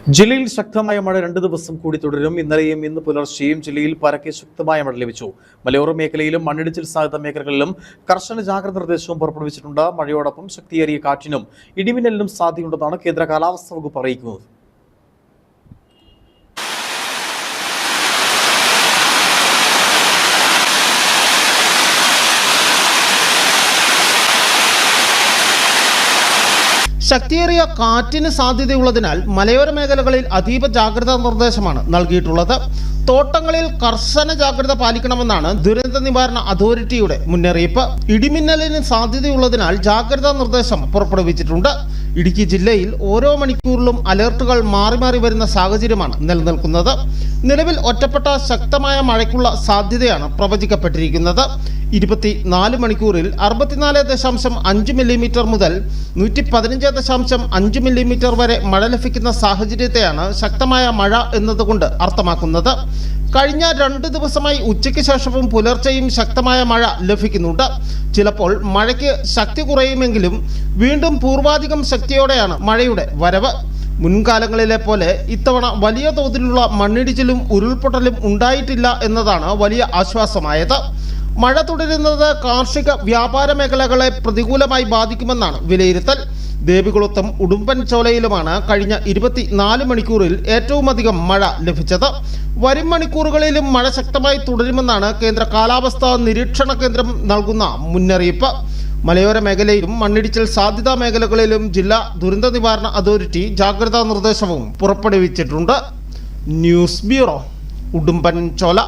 ജില്ലയിൽ ശക്തമായ മഴ 2 ദിവസം കൂടി തുടരും. ഇന്നലെയും ഇന്ന് പുലർച്ചെയും ജില്ലയിൽ പരക്കെ ശക്തമായ മഴ ലഭിച്ചു. മലയോര മേഖലയിലും മണ്ണിടിച്ചിൽ സാധ്യത മേഖലകളിലും കർശന ജാഗ്രത നിർദ്ദേശവും പുറപ്പെടുവിച്ചിട്ടുണ്ട്. മഴയോടൊപ്പം ശക്തിയേറിയ കാറ്റിനും ഇടിമിന്നലിനും സാധ്യതയുണ്ടെന്നാണ് കേന്ദ്ര കാലാവസ്ഥാ വകുപ്പ് അറിയിക്കുന്നത്. ശക്തിയേറിയ കാറ്റിന് സാധ്യതയുള്ളതിനാൽ മലയോര മേഖലകളിൽ അതീവ ജാഗ്രതാ നിർദ്ദേശമാണ് നൽകിയിട്ടുള്ളത്. തോട്ടങ്ങളിൽ കർശന ജാഗ്രത പാലിക്കണമെന്നാണ് ദുരന്ത നിവാരണ അതോറിറ്റിയുടെ മുന്നറിയിപ്പ്. ഇടിമിന്നലിന് സാധ്യതയുള്ളതിനാൽ ജാഗ്രതാ നിർദ്ദേശം പുറപ്പെടുവിച്ചിട്ടുണ്ട്. ഇടുക്കി ജില്ലയിൽ ഓരോ മണിക്കൂറിലും അലർട്ടുകൾ മാറി മാറി വരുന്ന സാഹചര്യമാണ് നിലനിൽക്കുന്നത്. നിലവിൽ ഒറ്റപ്പെട്ട ശക്തമായ മഴയ്ക്കുള്ള സാധ്യതയാണ് പ്രവചിക്കപ്പെട്ടിരിക്കുന്നത്. 24 മണിക്കൂറിൽ 64.5 മില്ലിമീറ്റർ മുതൽ 115.5 മില്ലിമീറ്റർ വരെ മഴ ലഭിക്കുന്ന സാഹചര്യത്തെയാണ് ശക്തമായ മഴ എന്നതുകൊണ്ട് അർത്ഥമാക്കുന്നത്. കഴിഞ്ഞ 2 ദിവസമായി ഉച്ചയ്ക്ക് ശേഷവും പുലർച്ചെയും ശക്തമായ മഴ ലഭിക്കുന്നുണ്ട്. ചിലപ്പോൾ മഴയ്ക്ക് ശക്തി കുറയുമെങ്കിലും വീണ്ടും പൂർവാധികം ശക്തിയോടെയാണ് മഴയുടെ വരവ്. മുൻകാലങ്ങളിലെ പോലെ ഇത്തവണ വലിയ തോതിലുള്ള മണ്ണിടിച്ചിലും ഉരുൾപൊട്ടലും ഉണ്ടായിട്ടില്ല എന്നതാണ് വലിയ ആശ്വാസമായത്. മഴ തുടരുന്നത് കാർഷിക വ്യാപാര മേഖലകളെ പ്രതികൂലമായി ബാധിക്കുമെന്നാണ് വിലയിരുത്തൽ. ദേവികുളത്തും ഉടുമ്പൻചോലയിലുമാണ് കഴിഞ്ഞ 24 മണിക്കൂറിൽ ഏറ്റവും അധികം മഴ ലഭിച്ചത്. വരും മണിക്കൂറുകളിലും മഴ ശക്തമായി തുടരുമെന്നാണ് കേന്ദ്ര കാലാവസ്ഥാ നിരീക്ഷണ കേന്ദ്രം നൽകുന്ന മുന്നറിയിപ്പ്. മലയോര മേഖലയിലും മണ്ണിടിച്ചിൽ സാധ്യതാ മേഖലകളിലും ജില്ലാ ദുരന്ത നിവാരണ അതോറിറ്റി ജാഗ്രതാ നിർദ്ദേശവും പുറപ്പെടുവിച്ചിട്ടുണ്ട്. News bureau, Udumbanchola.